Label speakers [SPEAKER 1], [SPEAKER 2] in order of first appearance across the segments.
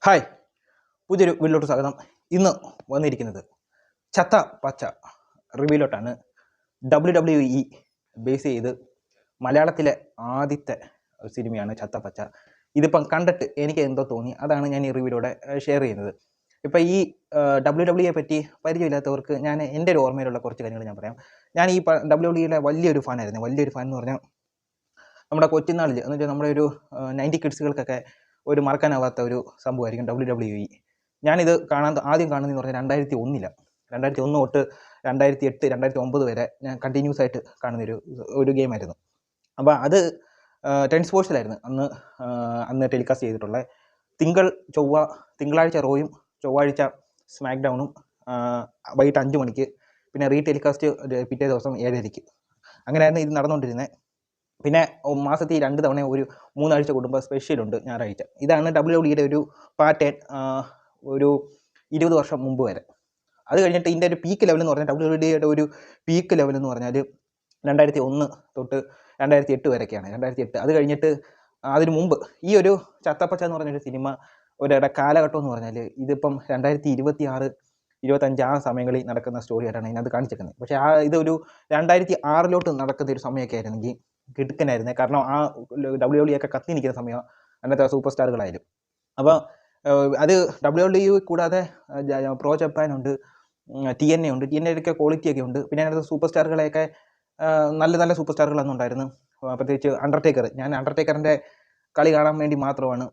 [SPEAKER 1] Hi, പുതിയൊരു വീട്ടിലോട്ട് സ്വാഗതം. ഇന്ന് വന്നിരിക്കുന്നത് ചത്ത പച്ച റിവ്യൂലോട്ടാണ്. WWE ബേസ് ചെയ്ത് മലയാളത്തിലെ ആദ്യത്തെ സിനിമയാണ് ചത്ത പച്ച. ഇതിപ്പം കണ്ടിട്ട് എനിക്ക് എന്തോ തോന്നി, അതാണ് ഞാൻ ഈ റിവ്യൂലൂടെ ഷെയർ ചെയ്യുന്നത്. ഇപ്പം ഈ WWE പറ്റി പരിചയമില്ലാത്തവർക്ക് ഞാൻ എൻ്റെ ഒരു ഓർമ്മയിലുള്ള കുറച്ച് കാര്യങ്ങൾ ഞാൻ പറയാം. ഞാൻ ഈ WWE വലിയൊരു ഫാനായിരുന്നു. വലിയൊരു ഫാൻ എന്ന് പറഞ്ഞാൽ നമ്മുടെ കൊച്ചുനാളിൽ എന്ന് വെച്ചാൽ നമ്മുടെ ഒരു 90 കിഡ്സുകൾക്കൊക്കെ ഒരു മറക്കാനാവാത്ത ഒരു സംഭവമായിരിക്കും WWE. ഞാനിത് ആദ്യം കാണുന്നതെന്ന് പറഞ്ഞാൽ 2001 2001 തൊട്ട് 2008 2009 വരെ ഞാൻ കണ്ടിന്യൂസ് ആയിട്ട് കാണുന്ന ഒരു ഗെയിമായിരുന്നു. അപ്പോൾ അത് ടെൻ സ്പോർട്സിലായിരുന്നു അന്ന് ടെലികാസ്റ്റ് ചെയ്തിട്ടുള്ളത്. തിങ്കളാഴ്ച റോയും ചൊവ്വാഴ്ച സ്മാക്ക് ഡൗണും വൈകിട്ട് 5 മണിക്ക്, പിന്നെ റീ ടെലികാസ്റ്റ് പിറ്റേ ദിവസം 7:30. അങ്ങനെയായിരുന്നു ഇത് നടന്നുകൊണ്ടിരുന്നത്. പിന്നെ മാസത്തിൽ 2 തവണ ഒരു 3 ആഴ്ച കൂടുമ്പോൾ സ്പെഷ്യലുണ്ട് ഞായറാഴ്ച. ഇതാണ് WWE ഒരു പാറ്റേൺ ഒരു 20 വർഷം മുമ്പ് വരെ. അത് കഴിഞ്ഞിട്ട് ഇതിൻ്റെ ഒരു പീക്ക് ലെവൽ എന്ന് പറഞ്ഞാൽ WWE ഒരു പീക്ക് ലെവൽ എന്ന് പറഞ്ഞാൽ 2001 തൊട്ട് 2008 വരെയൊക്കെയാണ്. 2008 അത് കഴിഞ്ഞിട്ട് അതിന് മുമ്പ് ഈ ഒരു ചത്തപ്പച്ച എന്ന് പറഞ്ഞൊരു സിനിമ ഒരിടെ കാലഘട്ടം എന്ന് പറഞ്ഞാൽ ഇതിപ്പം 2026 25 ആ സമയങ്ങളിൽ നടക്കുന്ന സ്റ്റോറി ആയിട്ടാണ് ഇതിനകത്ത് കാണിച്ചിരിക്കുന്നത്. പക്ഷേ ഇതൊരു 2006 നടക്കുന്ന ഒരു സമയമൊക്കെ ആയിരുന്നെങ്കിൽ കിടുക്കനായിരുന്നു. കാരണം ആ WWE ഒക്കെ കത്തി നിൽക്കുന്ന സമയം അന്നത്തെ സൂപ്പർ സ്റ്റാറുകളായാലും. അപ്പോൾ അത് WWE കൂടാതെ പ്രോ ജപ്പാനുണ്ട്, TNA ഉണ്ട്. TNAയൊക്കെ ക്വാളിറ്റിയൊക്കെ ഉണ്ട്. പിന്നെ അതിനകത്ത് സൂപ്പർ സ്റ്റാറുകളെയൊക്കെ നല്ല സൂപ്പർ സ്റ്റാറുകളൊന്നും ഉണ്ടായിരുന്നു. പ്രത്യേകിച്ച് അണ്ടർടേക്കർ. ഞാൻ അണ്ടർടേക്കറിൻ്റെ കളി കാണാൻ വേണ്ടി മാത്രമാണ്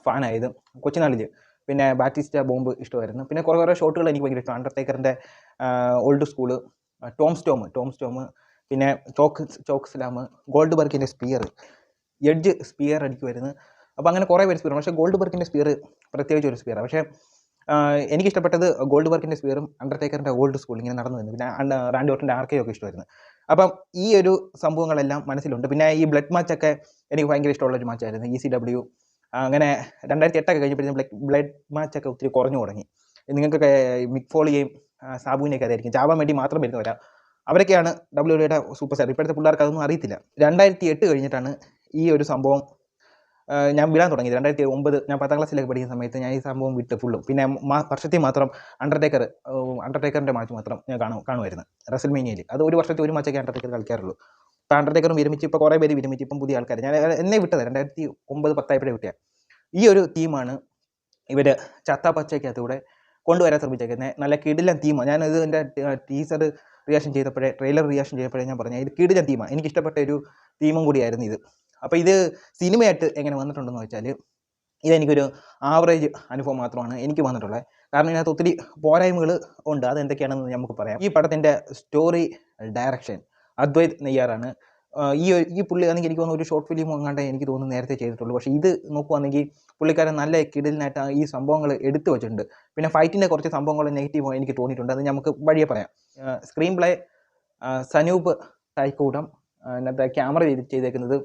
[SPEAKER 1] ഫാനായത് കൊച്ചുനാളിൽ. പിന്നെ ബാറ്റിസ്റ്റ ബോംബ് ഇഷ്ടമായിരുന്നു. പിന്നെ കുറേ ഷോട്ടുകൾ എനിക്ക് ഭയങ്കര ഇഷ്ടമാണ്. അണ്ടർടേക്കറിൻ്റെ ഓൾഡ് സ്കൂള്, ടോം സ്റ്റോം, പിന്നെ ചോക്ക് സ്ലാം, ഗോൾഡ് ബർക്കിൻ്റെ സ്പിയർ, എഡ്ജ് സ്പിയർ അടിക്കുമായിരുന്നു. അപ്പോൾ അങ്ങനെ കുറേ പേര് സ്പിയർ. പക്ഷേ ഗോൾഡ് ബർക്കിൻ്റെ സ്പിയർ പ്രത്യേകിച്ച് ഒരു സ്പിയറാണ്. പക്ഷേ എനിക്കിഷ്ടപ്പെട്ടത് ഗോൾഡ് ബർക്കിൻ്റെ സ്പിയറും അണ്ടർടേക്കറിൻ്റെ ഓൾഡ് സ്കൂൾ ഇങ്ങനെ നടന്നു വരുന്നു. പിന്നെ റാൻഡി ഓർട്ടൻ്റെ RKO ഒക്കെ ഇഷ്ടമായിരുന്നു. അപ്പം ഈ ഒരു സംഭവങ്ങളെല്ലാം മനസ്സിലുണ്ട്. പിന്നെ ഈ ബ്ലഡ് മാച്ചൊക്കെ എനിക്ക് ഭയങ്കര ഇഷ്ടമുള്ളൊരു മാച്ചായിരുന്നു. ECW. അങ്ങനെ 2008 കഴിഞ്ഞപ്പോഴത്തേക്കും ബ്ലഡ് മാച്ചൊക്കെ ഒത്തിരി കുറഞ്ഞു തുടങ്ങി. നിങ്ങൾക്കൊക്കെ മിക് ഫോളിയെയും സാബുവിനെയൊക്കെ അതായിരിക്കും ചാവാൻ വേണ്ടി മാത്രം വരുന്നവരാ. അവരൊക്കെയാണ് WWE സൂപ്പർ സ്റ്റാർ. ഇപ്പോഴത്തെ പിള്ളേർക്ക് അതൊന്നും അറിയത്തില്ല. 2008 കഴിഞ്ഞിട്ടാണ് ഈ ഒരു സംഭവം ഞാൻ വിടാൻ തുടങ്ങിയത്. 2009 ഞാൻ 10ാം ക്ലാസ്സിലൊക്കെ പഠിക്കുന്ന സമയത്ത് ഞാൻ ഈ സംഭവം വിട്ട് ഫുള്ളും. പിന്നെ വർഷത്തിൽ മാത്രം അണ്ടർടേക്കറിൻ്റെ മാച്ച് മാത്രം ഞാൻ കാണുമായിരുന്നു റെസൽമേനിയയിൽ. അത് ഒരു വർഷത്തിൽ ഒരു മാച്ചൊക്കെ അണ്ടർടേക്കർ കളിക്കാറുള്ളൂ. ഇപ്പോൾ അണ്ടർടേക്കറും വിരമിച്ച് ഇപ്പോൾ കുറേ പേര് വിരമിച്ച് ഇപ്പം പുതിയ ആൾക്കാർ. ഞാൻ എന്നെ വിട്ടത് 2009-10 വിട്ടേ. ഈ ഒരു ടീമാണ് ഇവർ ചത്ത പച്ചയ്ക്കകത്തൂടെ കൊണ്ടുവരാൻ ശ്രമിച്ചേക്കുന്നത്. നല്ല കിടിലൻ തീമാണ്. ഞാനത് എൻ്റെ ടീസർ റിയാക്ഷൻ ചെയ്തപ്പോഴേ, ട്രെയിലർ റിയാക്ഷൻ ചെയ്തപ്പോഴേ ഞാൻ പറഞ്ഞത് ഇത് കിടിലൻ തീമാണ്. എനിക്കിഷ്ടപ്പെട്ട ഒരു തീമും കൂടിയായിരുന്നു ഇത്. അപ്പോൾ ഇത് സിനിമയായിട്ട് എങ്ങനെ വന്നിട്ടുണ്ടെന്ന് വെച്ചാൽ ഇതെനിക്കൊരു ആവറേജ് അനുഭവം മാത്രമാണ് എനിക്ക് വന്നിട്ടുള്ളത്. കാരണം ഇതിനകത്ത് ഒത്തിരി പോരായ്മകൾ ഉണ്ട്. അതെന്തൊക്കെയാണെന്ന് നമുക്ക് പറയാം. ഈ പടത്തിൻ്റെ സ്റ്റോറി ഡയറക്ഷൻ അദ്വൈത് നെയ്യാറാണ്. ഈ പുള്ളി ആണെങ്കിൽ എനിക്ക് തോന്നുന്നു ഒരു ഷോർട്ട് ഫിലിം എങ്ങാണ്ടേ എനിക്ക് തോന്നുന്നു നേരത്തെ ചെയ്തിട്ടുള്ളൂ. പക്ഷേ ഇത് നോക്കുവാണെങ്കിൽ പുള്ളിക്കാരൻ നല്ല കിടിലിനായിട്ട് ഈ സംഭവങ്ങൾ എടുത്തു വെച്ചിട്ടുണ്ട്. പിന്നെ ഫൈറ്റിൻ്റെ കുറച്ച് സംഭവങ്ങൾ നെഗറ്റീവ് എനിക്ക് തോന്നിയിട്ടുണ്ട്. അത് നമുക്ക് വഴിയെ പറയാം. Screenplay Sanoop Thaikkudam. അതിനകത്ത് ക്യാമറ ചെയ്തേക്കുന്നത്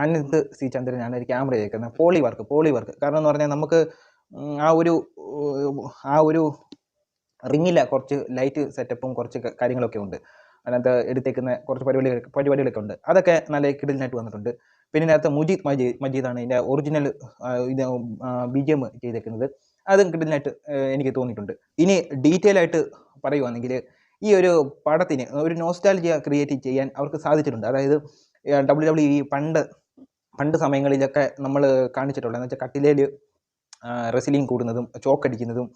[SPEAKER 1] ആനന്ദ് C. ചന്ദ്രനാണ് ഒരു ക്യാമറ ചെയ്തേക്കുന്നത്. പോളി വർക്ക്. കാരണം എന്ന് പറഞ്ഞാൽ നമുക്ക് ആ ഒരു റിങ്ങിലെ കുറച്ച് ലൈറ്റ് സെറ്റപ്പും കുറച്ച് കാര്യങ്ങളൊക്കെ ഉണ്ട്. അതിനകത്ത് എടുത്തേക്കുന്ന കുറച്ച് പരിപാടികളൊക്കെ ഉണ്ട്. അതൊക്കെ നല്ല കിടിലിനായിട്ട് വന്നിട്ടുണ്ട്. പിന്നെ ഇതിനകത്ത് മജീദാണ് ഇതിൻ്റെ ഒറിജിനൽ ഇത് BGM ചെയ്തേക്കുന്നത്. അതും കിടിലിനായിട്ട് എനിക്ക് തോന്നിയിട്ടുണ്ട്. ഇനി ഡീറ്റെയിൽ ആയിട്ട് പറയുവാണെങ്കിൽ ഈ ഒരു പടത്തിന് ഒരു നോസ്റ്റാൾജിയ ക്രിയേറ്റ് ചെയ്യാൻ അവർക്ക് സാധിച്ചിട്ടുണ്ട്. അതായത് WWE പണ്ട് സമയങ്ങളിലൊക്കെ നമ്മൾ കാണിച്ചിട്ടുള്ളത് എന്ന് വെച്ചാൽ കട്ടിലേൽ റെസ്ലിംഗ് കൂടുന്നതും ചോക്കടിക്കുന്നതും,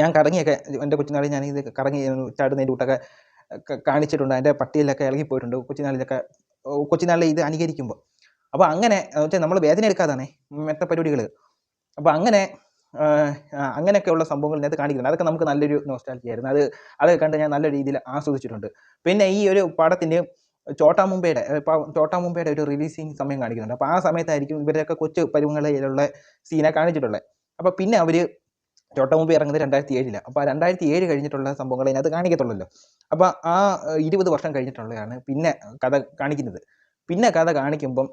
[SPEAKER 1] ഞാൻ കറങ്ങിയൊക്കെ എൻ്റെ കൊച്ചുനാളിൽ ഞാൻ ഇത് കറങ്ങി ചാടുന്നതിൻ്റെ കൂട്ടൊക്കെ കാണിച്ചിട്ടുണ്ട്. അതിൻ്റെ പട്ടിയിലൊക്കെ ഇളകിപ്പോയിട്ടുണ്ട് കൊച്ചുനാളിൽ ഇത് അനുകരിക്കുമ്പോൾ. അപ്പോൾ അങ്ങനെ വെച്ചാൽ നമ്മൾ വേദന എടുക്കാതാണ് മറ്റേ പരിപാടികൾ. അപ്പോൾ അങ്ങനെയൊക്കെയുള്ള സംഭവങ്ങൾ ഇതിനകത്ത് കാണിക്കുന്നുണ്ട്. അതൊക്കെ നമുക്ക് നല്ലൊരു നോസ്റ്റാൾജിയ ആയിരുന്നു. അതൊക്കെ കണ്ട് ഞാൻ നല്ല രീതിയിൽ ആസ്വദിച്ചിട്ടുണ്ട്. പിന്നെ ഈ ഒരു പടത്തിൻ്റെ ചോട്ടാ മുംബൈയുടെ ഒരു റിലീസിങ് സമയം കാണിക്കുന്നുണ്ട്. അപ്പോൾ ആ സമയത്തായിരിക്കും ഇവരൊക്കെ കൊച്ചു പരുവങ്ങളിലുള്ള സീനെ കാണിച്ചിട്ടുള്ളത്. അപ്പോൾ പിന്നെ അവർ ചോട്ടാ മുംബൈ ഇറങ്ങുന്നത് 2007. അപ്പോൾ 2007 കഴിഞ്ഞിട്ടുള്ള സംഭവങ്ങൾ അതിനകത്ത് കാണിക്കത്തുള്ളല്ലോ. അപ്പോൾ ആ 20 വർഷം കഴിഞ്ഞിട്ടുള്ളതാണ് പിന്നെ കഥ കാണിക്കുന്നത്. പിന്നെ കഥ കാണിക്കുമ്പം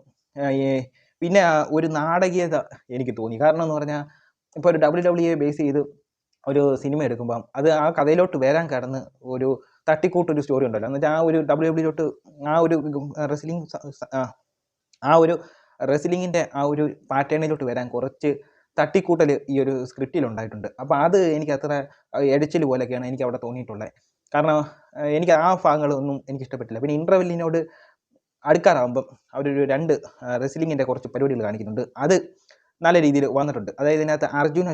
[SPEAKER 1] പിന്നെ ഒരു നാടകീയത എനിക്ക് തോന്നി. കാരണം എന്ന് പറഞ്ഞാൽ ഇപ്പോൾ ഒരു WWE ബേസ് ചെയ്ത് ഒരു സിനിമ എടുക്കുമ്പം അത് ആ കഥയിലോട്ട് വരാൻ കടന്ന് ഒരു തട്ടിക്കൂട്ടൊരു സ്റ്റോറി ഉണ്ടല്ലോ. എന്ന് വെച്ചാൽ ആ ഒരു WWE ആ ഒരു റെസ്ലിംഗ് ആ ഒരു റെസ്ലിങ്ങിൻ്റെ ആ ഒരു പാറ്റേണിലോട്ട് വരാൻ കുറച്ച് തട്ടിക്കൂട്ടൽ ഈ ഒരു സ്ക്രിപ്റ്റിലുണ്ടായിട്ടുണ്ട്. അപ്പോൾ അത് എനിക്ക് അത്ര എടച്ചിൽ പോലെയൊക്കെയാണ് എനിക്ക് അവിടെ തോന്നിയിട്ടുള്ളത്. കാരണം എനിക്ക് ആ ഭാഗങ്ങളൊന്നും എനിക്കിഷ്ടപ്പെട്ടില്ല. പിന്നെ ഇൻ്റർവെല്ലിനോട് അടുക്കാറാകുമ്പം അവരൊരു 2 റെസ്ലിങ്ങിൻ്റെ കുറച്ച് പരിപാടികൾ കാണിക്കുന്നുണ്ട്. അത് നല്ല രീതിയിൽ വന്നിട്ടുണ്ട്. അതായത് ഇതിനകത്ത് അർജുൻ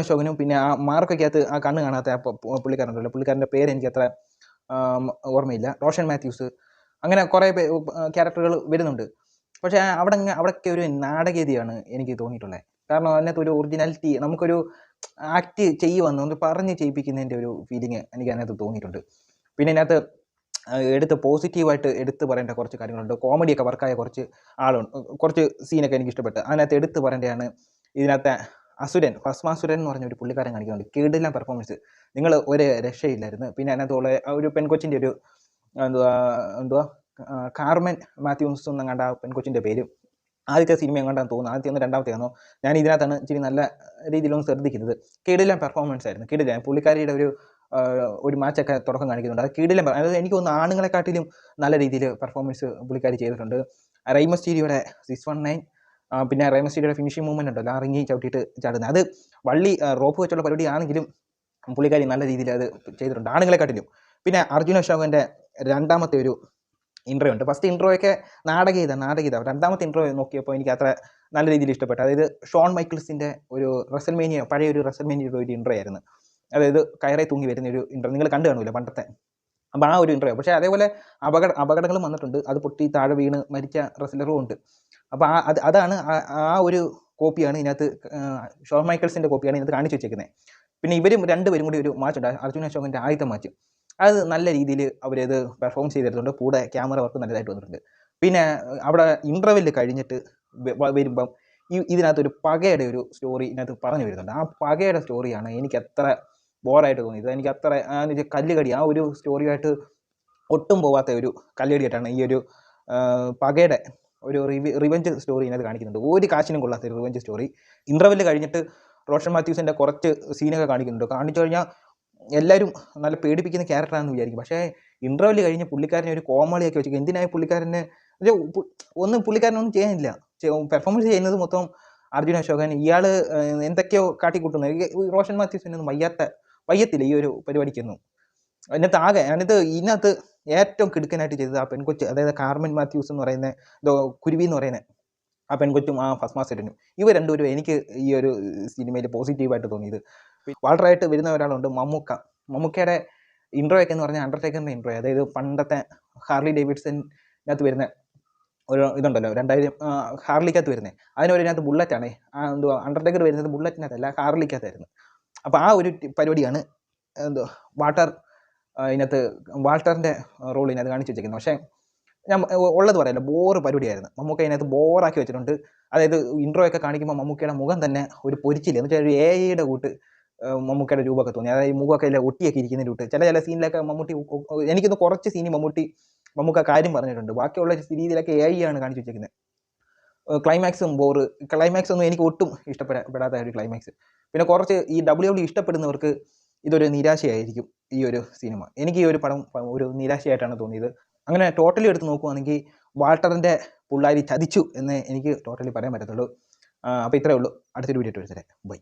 [SPEAKER 1] അശോകനും പിന്നെ ആ മാർക്കൊക്കകത്ത് ആ കണ്ണ് കാണാത്ത ആ പുള്ളിക്കാരനുണ്ടല്ലോ, പുള്ളിക്കാരൻ്റെ പേര് എനിക്കത്ര ഓർമ്മയില്ല. റോഷൻ മാത്യൂസ്, അങ്ങനെ കുറേ ക്യാരക്ടറുകൾ വരുന്നുണ്ട്. പക്ഷേ അവിടെയൊക്കെ ഒരു നാടകീയതയാണ് എനിക്ക് തോന്നിയിട്ടുള്ളത്. കാരണം അതിനകത്ത് ഒരു ഒറിജിനാലിറ്റി, നമുക്കൊരു ആക്ട് ചെയ്യുമെന്ന് ഒന്ന് പറഞ്ഞ് ചെയ്യിപ്പിക്കുന്നതിൻ്റെ ഒരു ഫീലിംഗ് എനിക്ക് അതിനകത്ത് തോന്നിയിട്ടുണ്ട്. പിന്നെ ഇതിനകത്ത് എടുത്ത് പോസിറ്റീവായിട്ട് എടുത്ത് പറയേണ്ട കുറച്ച് കാര്യങ്ങളുണ്ട്. കോമഡിയൊക്കെ വർക്കായ കുറച്ച് സീനൊക്കെ എനിക്ക് ഇഷ്ടപ്പെട്ടു. അതിനകത്ത് എടുത്ത് പറയേണ്ടതാണ് ഇതിനകത്തെ ഭസ്മാസുരൻ എന്ന് പറഞ്ഞ ഒരു പുള്ളിക്കാരൻ കാണിക്കുന്നുണ്ട്. കിടിലൻ പെർഫോമൻസ്, നിങ്ങൾ ഒരു രക്ഷയില്ലായിരുന്നു. പിന്നെ അതിനകത്തുള്ള ഒരു പെൺകൊച്ചിൻ്റെ ഒരു എന്തുവാ കാർമൻ മാത്യൂസ് എന്നും കണ്ട ആ പെൺകൊച്ചിൻ്റെ പേര് ആദ്യത്തെ സിനിമ എങ്ങാണ്ടാന്ന് തോന്നുന്നു, ആദ്യത്തെ ഒന്ന് രണ്ടാമത്തെയാണോ, ഞാൻ ഇതിനകത്താണ് ഇച്ചിരി നല്ല രീതിയിലൊന്ന് ശ്രദ്ധിക്കുന്നത്. കിടിലൻ പെർഫോമൻസ് ആയിരുന്നു, കിടിലൻ. പുള്ളിക്കാരിയുടെ ഒരു മാച്ചൊക്കെ തുടക്കം കാണിക്കുന്നുണ്ട്. അത് കിടിലൻ. അതായത് എനിക്ക് തോന്നുന്നു ആണുങ്ങളെക്കാട്ടിലും നല്ല രീതിയിൽ പെർഫോമൻസ് പുള്ളിക്കാരി ചെയ്തിട്ടുണ്ട്. റൈമസ്റ്റീരിയുടെ 619, പിന്നെ റൈമസ്റ്റീരിയുടെ ഫിനിഷിംഗ് മൂവ്മെൻ്റ് ഉണ്ടല്ലോ, ആ റിങ്ങി ചവിട്ടിയിട്ട് ചാടുന്നത്, അത് റോപ്പ് വെച്ചുള്ള പരിപാടി ആണെങ്കിലും പുള്ളിക്കാരി നല്ല രീതിയിൽ അത് ചെയ്തിട്ടുണ്ട് ആണുങ്ങളെക്കാട്ടിലും. പിന്നെ അർജുൻ അശോകൻ്റെ രണ്ടാമത്തെ ഒരു ഇൻട്രോ ഉണ്ട്. ഫസ്റ്റ് ഇൻട്രോയൊക്കെ നാടകീയത. രണ്ടാമത്തെ ഇൻട്രോ നോക്കിയപ്പോൾ എനിക്ക് അത്ര നല്ല രീതിയിൽ ഇഷ്ടപ്പെട്ടു. അതായത് ഷോൺ മൈക്കിൾസിൻ്റെ ഒരു പഴയ ഒരു റെസൽമേനിയയുടെ ഒരു ഇൻട്രോ ആയിരുന്നു. അതായത് കയറെ തൂങ്ങി വരുന്ന ഒരു ഇൻട്രോ നിങ്ങൾ കണ്ടു കാണൂല പണ്ടത്തെ. അപ്പോൾ ആ ഒരു ഇൻട്രോ. പക്ഷേ അതേപോലെ അപകടങ്ങളും വന്നിട്ടുണ്ട്. അത് പൊട്ടി താഴെ വീണ് മരിച്ച റെസ്ലറും ഉണ്ട്. അപ്പോൾ അതാണ് ആ ഒരു കോപ്പിയാണ് ഇതിനകത്ത്, ഷോൺ മൈക്കിൾസിൻ്റെ കോപ്പിയാണ് ഇതിനകത്ത് കാണിച്ചു വെച്ചേക്കുന്നത്. പിന്നെ ഇവരും രണ്ടുപേരും കൂടി ഒരു മാച്ച് ഉണ്ട്, അർജുൻ അശോകൻ്റെ ആദ്യത്തെ മാച്ച്. അത് നല്ല രീതിയിൽ അവരത് പെർഫോം ചെയ്തിട്ടുണ്ട്. കൂടെ ക്യാമറ വർക്ക് നല്ലതായിട്ട് വന്നിട്ടുണ്ട്. പിന്നെ അവിടെ ഇൻ്റർവെല്ല് കഴിഞ്ഞിട്ട് വരുമ്പം ഇതിനകത്തൊരു പകയുടെ ഒരു സ്റ്റോറി ഇതിനകത്ത് പറഞ്ഞു വരുന്നുണ്ട്. ആ പകയുടെ സ്റ്റോറിയാണ് എനിക്ക് അത്ര ബോറായിട്ട് തോന്നിയത്. എനിക്ക് അത്ര കല്ലുകടി, ആ ഒരു സ്റ്റോറിയായിട്ട് ഒട്ടും പോവാത്ത ഒരു കല്ലുകടിയായിട്ടാണ് ഈ ഒരു പകയുടെ ഒരു റിവെഞ്ച് സ്റ്റോറി ഇതിനകത്ത് കാണിക്കുന്നുണ്ട്. ഒരു കാശിനും കൊള്ളാത്ത ഒരു റിവെഞ്ച് സ്റ്റോറി. ഇൻ്റർവെല്ല് കഴിഞ്ഞിട്ട് റോഷൻ മാത്യൂസിൻ്റെ കുറച്ച് സീനൊക്കെ കാണിക്കുന്നുണ്ട്. കാണിച്ചു കഴിഞ്ഞാൽ എല്ലാവരും നല്ല പേടിപ്പിക്കുന്ന ക്യാരക്ടറാണെന്ന് വിചാരിക്കും. പക്ഷേ ഇൻ്റർവെല്ല് കഴിഞ്ഞ് പുള്ളിക്കാരനെ ഒരു കോമാളിയൊക്കെ വെച്ചിട്ട് എന്തിനായി പുള്ളിക്കാരനെ പുള്ളിക്കാരനൊന്നും ചെയ്യാനില്ല. പെർഫോമൻസ് ചെയ്യുന്നത് മൊത്തം അർജുൻ അശോകൻ. ഇയാൾ എന്തൊക്കെയോ കാട്ടിക്കൂട്ടുന്നത്. റോഷൻ മാത്യൂസിനൊന്നും വയ്യത്തില്ല ഈ ഒരു പരിപാടിക്കൊന്നും. ഇതിനകത്ത് ഏറ്റവും കിടുക്കനായിട്ട് ചെയ്തത് ആ പെൺകൊച്ച്, അതായത് കാർമൻ മാത്യൂസ് എന്ന് പറയുന്ന കുരുവി എന്ന് പറയുന്നത് ആ പെൺകൊച്ചും ആ ഭസ്മാസുരനും, ഇവർ രണ്ടുപേരും എനിക്ക് ഈ ഒരു സിനിമയിൽ പോസിറ്റീവായിട്ട് തോന്നിയത്. വാൾട്ടറായിട്ട് വരുന്ന ഒരാളുണ്ട് മമ്മൂക്കയുടെ ഇൻട്രോ ഒക്കെ എന്ന് പറഞ്ഞാൽ അണ്ടർടേക്കറിൻ്റെ ഇൻട്രോ. അതായത് പണ്ടത്തെ ഹാർലി ഡേവിഡ്സണിനകത്ത് വരുന്ന ഒരു ഇതുണ്ടല്ലോ, 2000 ഹാർലിക്കകത്ത് വരുന്നത്, അതിനൊരിനകത്ത് ബുള്ളറ്റാണ്. അണ്ടർടേക്കർ വരുന്നത് ബുള്ളറ്റിനകത്തല്ല, ഹാർലിക്കകത്തായിരുന്നു. അപ്പോൾ ആ ഒരു പരിപാടിയാണ് വാൾട്ടറിൻ്റെ റോൾ ഇതിനകത്ത് കാണിച്ചു വെച്ചേക്കുന്നത്. പക്ഷേ ഞാൻ ഉള്ളത് പറയല്ല, ബോറ് പരിപാടിയായിരുന്നു. മമ്മൂക്ക ഇതിനകത്ത് ബോറാക്കി വെച്ചിട്ടുണ്ട്. അതായത് ഇൻട്രോ ഒക്കെ കാണിക്കുമ്പോൾ മമ്മൂക്കയുടെ മുഖം തന്നെ ഒരു പൊരിച്ചില്ല, എന്ന് വെച്ചാൽ ഒരു AI-യുടെ കൂട്ട് മമ്മൂക്കയുടെ രൂപമൊക്കെ തോന്നി. അതായത് മുഖമൊക്കെ എല്ലാം ഒട്ടിയൊക്കെ ഇരിക്കുന്ന കൂട്ട്. ചില സീനിലൊക്കെ എനിക്കൊന്ന് കുറച്ച് സീനിൽ മമ്മൂക്ക കാര്യം പറഞ്ഞിട്ടുണ്ട്. ബാക്കിയുള്ള രീതിയിലൊക്കെ AI ആണ് കാണിച്ചു വെച്ചേക്കുന്നത്. ക്ലൈമാക്സ് ഒന്നും എനിക്ക് ഒട്ടും ഇഷ്ടപ്പെടാത്ത ഒരു ക്ലൈമാക്സ്. പിന്നെ കുറച്ച് ഈ WWE ഇഷ്ടപ്പെടുന്നവർക്ക് ഇതൊരു നിരാശയായിരിക്കും ഈ ഒരു സിനിമ. എനിക്ക് ഈ ഒരു പടം ഒരു നിരാശയായിട്ടാണ് തോന്നിയത്. അങ്ങനെ ടോട്ടലി എടുത്ത് നോക്കുവാണെങ്കിൽ വാൾട്ടറിൻ്റെ പുള്ളാരി ചതിച്ചു എന്ന് എനിക്ക് ടോട്ടലി പറയാൻ പറ്റത്തുള്ളൂ. അപ്പോൾ ഇത്രയേ ഉള്ളൂ. അടുത്തൊരു വീഡിയോ ആയിട്ട് വരാം. ബൈ.